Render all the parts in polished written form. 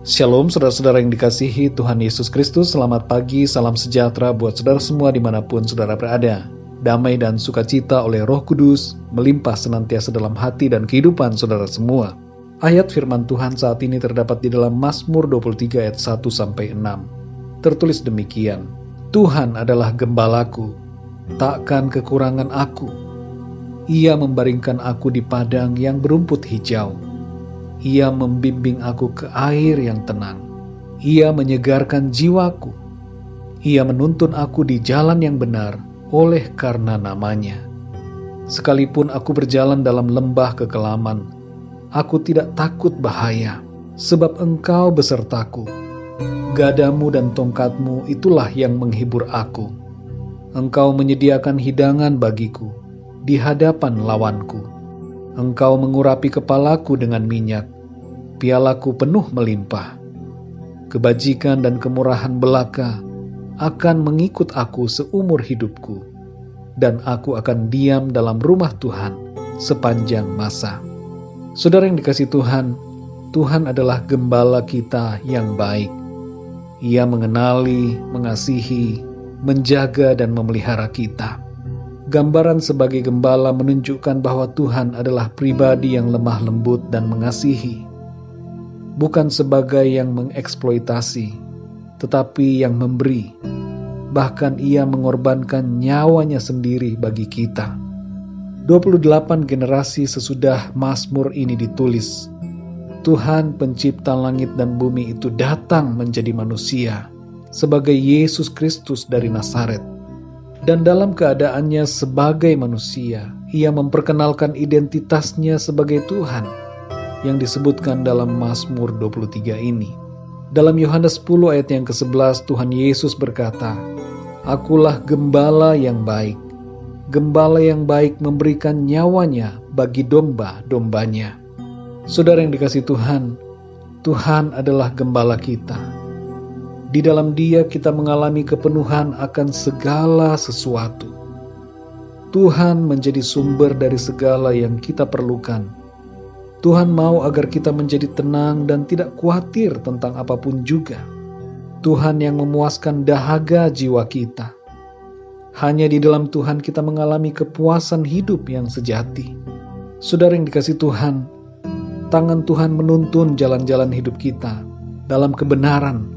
Shalom saudara-saudara yang dikasihi Tuhan Yesus Kristus. Selamat pagi, salam sejahtera buat saudara semua dimanapun saudara berada. Damai dan sukacita oleh Roh Kudus melimpah senantiasa dalam hati dan kehidupan saudara semua. Ayat firman Tuhan saat ini terdapat di dalam Mazmur 23 ayat 1-6. Tertulis demikian, Tuhan adalah gembalaku, takkan kekurangan aku. Ia membaringkan aku di padang yang berumput hijau. Ia membimbing aku ke air yang tenang. Ia menyegarkan jiwaku. Ia menuntun aku di jalan yang benar oleh karena namanya. Sekalipun aku berjalan dalam lembah kekelaman, aku tidak takut bahaya, sebab Engkau besertaku. Gadamu dan tongkatmu itulah yang menghibur aku. Engkau menyediakan hidangan bagiku di hadapan lawanku. Engkau mengurapi kepalaku dengan minyak, pialaku penuh melimpah. Kebajikan dan kemurahan belaka akan mengikut aku seumur hidupku, dan aku akan diam dalam rumah Tuhan sepanjang masa. Saudara yang dikasihi Tuhan, Tuhan adalah gembala kita yang baik. Ia mengenali, mengasihi, menjaga, dan memelihara kita. Gambaran sebagai gembala menunjukkan bahwa Tuhan adalah pribadi yang lemah lembut dan mengasihi. Bukan sebagai yang mengeksploitasi, tetapi yang memberi. Bahkan ia mengorbankan nyawanya sendiri bagi kita. 28 generasi sesudah Mazmur ini ditulis, Tuhan pencipta langit dan bumi itu datang menjadi manusia sebagai Yesus Kristus dari Nazaret. Dan dalam keadaannya sebagai manusia, ia memperkenalkan identitasnya sebagai Tuhan yang disebutkan dalam Mazmur 23 ini. Dalam Yohanes 10 ayat yang ke-11, Tuhan Yesus berkata, Akulah gembala yang baik. Gembala yang baik memberikan nyawanya bagi domba-dombanya. Saudara yang dikasihi Tuhan, Tuhan adalah gembala kita. Di dalam Dia kita mengalami kepenuhan akan segala sesuatu. Tuhan menjadi sumber dari segala yang kita perlukan. Tuhan mau agar kita menjadi tenang dan tidak khawatir tentang apapun juga. Tuhan yang memuaskan dahaga jiwa kita. Hanya di dalam Tuhan kita mengalami kepuasan hidup yang sejati. Saudara yang dikasihi Tuhan, tangan Tuhan menuntun jalan-jalan hidup kita dalam kebenaran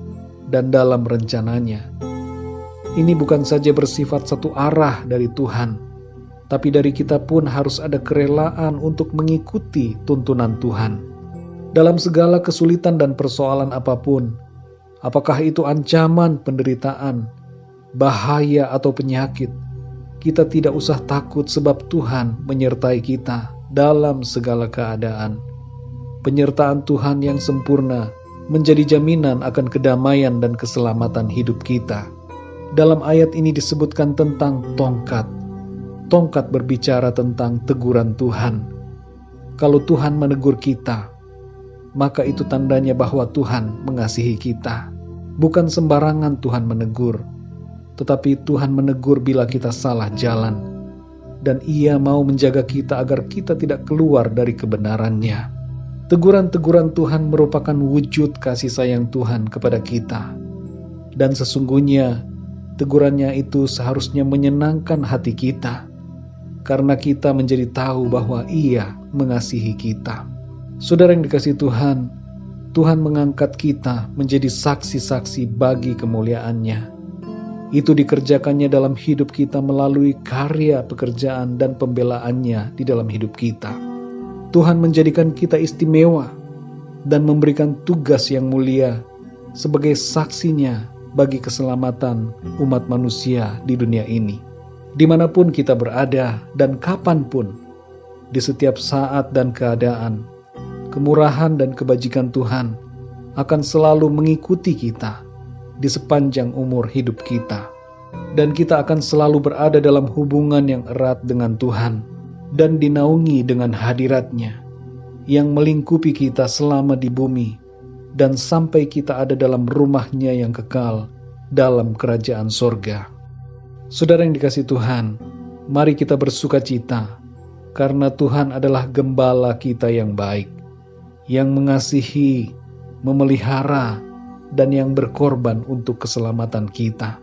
dan dalam rencananya. Ini bukan saja bersifat satu arah dari Tuhan, tapi dari kita pun harus ada kerelaan untuk mengikuti tuntunan Tuhan. Dalam segala kesulitan dan persoalan apapun, apakah itu ancaman, penderitaan, bahaya atau penyakit, kita tidak usah takut sebab Tuhan menyertai kita dalam segala keadaan. Penyertaan Tuhan yang sempurna menjadi jaminan akan kedamaian dan keselamatan hidup kita. Dalam ayat ini disebutkan tentang tongkat. Tongkat berbicara tentang teguran Tuhan. Kalau Tuhan menegur kita, maka itu tandanya bahwa Tuhan mengasihi kita. Bukan sembarangan Tuhan menegur, tetapi Tuhan menegur bila kita salah jalan. Dan Ia mau menjaga kita agar kita tidak keluar dari kebenarannya. Teguran-teguran Tuhan merupakan wujud kasih sayang Tuhan kepada kita. Dan sesungguhnya, tegurannya itu seharusnya menyenangkan hati kita, karena kita menjadi tahu bahwa Ia mengasihi kita. Saudara yang dikasihi Tuhan, Tuhan mengangkat kita menjadi saksi-saksi bagi kemuliaan-Nya. Itu dikerjakannya dalam hidup kita melalui karya pekerjaan dan pembelaannya di dalam hidup kita. Tuhan menjadikan kita istimewa dan memberikan tugas yang mulia sebagai saksinya bagi keselamatan umat manusia di dunia ini. Dimanapun kita berada dan kapanpun, di setiap saat dan keadaan, kemurahan dan kebajikan Tuhan akan selalu mengikuti kita di sepanjang umur hidup kita. Dan kita akan selalu berada dalam hubungan yang erat dengan Tuhan dan dinaungi dengan hadirat-Nya yang melingkupi kita selama di bumi dan sampai kita ada dalam rumah-Nya yang kekal dalam kerajaan sorga. Saudara yang dikasihi Tuhan, mari kita bersukacita karena Tuhan adalah gembala kita yang baik, yang mengasihi, memelihara, dan yang berkorban untuk keselamatan kita.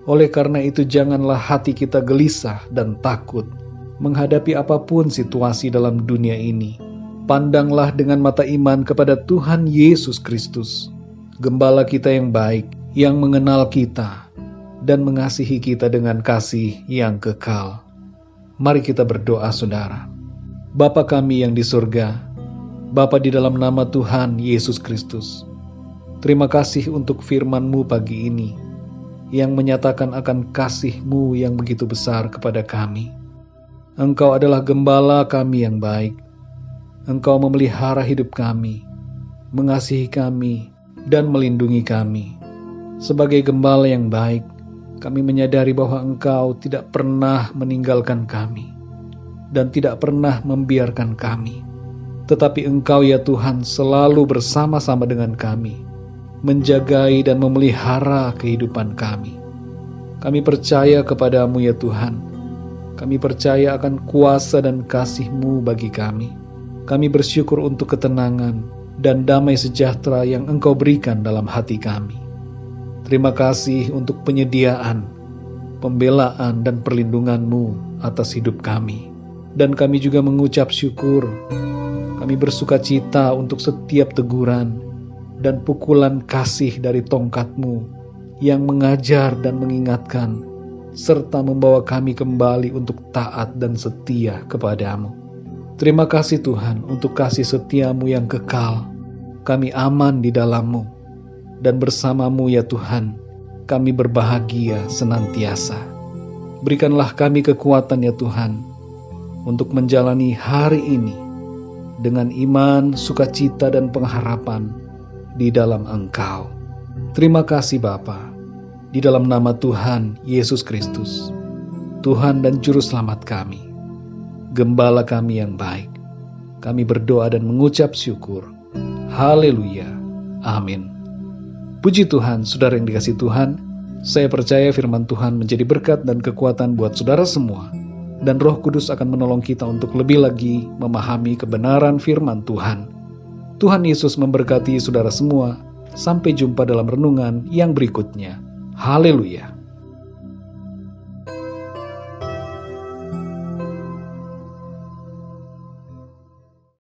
Oleh karena itu, janganlah hati kita gelisah dan takut menghadapi apapun situasi dalam dunia ini. Pandanglah dengan mata iman kepada Tuhan Yesus Kristus, Gembala kita yang baik, yang mengenal kita dan mengasihi kita dengan kasih yang kekal. Mari kita berdoa, saudara. Bapa kami yang di surga, Bapa di dalam nama Tuhan Yesus Kristus, terima kasih untuk firman-Mu pagi ini, yang menyatakan akan kasih-Mu yang begitu besar kepada kami. Engkau adalah Gembala kami yang baik. Engkau memelihara hidup kami, mengasihi kami, dan melindungi kami. Sebagai Gembala yang baik, kami menyadari bahwa Engkau tidak pernah meninggalkan kami, dan tidak pernah membiarkan kami. Tetapi Engkau ya Tuhan selalu bersama-sama dengan kami, menjagai dan memelihara kehidupan kami. Kami percaya kepadamu ya Tuhan. Kami percaya akan kuasa dan kasih-Mu bagi kami. Kami bersyukur untuk ketenangan dan damai sejahtera yang Engkau berikan dalam hati kami. Terima kasih untuk penyediaan, pembelaan dan perlindungan-Mu atas hidup kami. Dan kami juga mengucap syukur. Kami bersuka cita untuk setiap teguran dan pukulan kasih dari tongkat-Mu yang mengajar dan mengingatkan, serta membawa kami kembali untuk taat dan setia kepadamu. Terima kasih Tuhan untuk kasih setia-Mu yang kekal. Kami aman di dalam-Mu, dan bersama-Mu ya Tuhan, kami berbahagia senantiasa. Berikanlah kami kekuatan ya Tuhan, untuk menjalani hari ini dengan iman, sukacita, dan pengharapan di dalam Engkau. Terima kasih Bapa. Di dalam nama Tuhan Yesus Kristus, Tuhan dan Juru Selamat kami, Gembala kami yang baik, kami berdoa dan mengucap syukur. Haleluya. Amin. Puji Tuhan, saudara yang dikasihi Tuhan, saya percaya firman Tuhan menjadi berkat dan kekuatan buat saudara semua, dan Roh Kudus akan menolong kita untuk lebih lagi memahami kebenaran firman Tuhan. Tuhan Yesus memberkati saudara semua. Sampai jumpa dalam renungan yang berikutnya. Haleluya.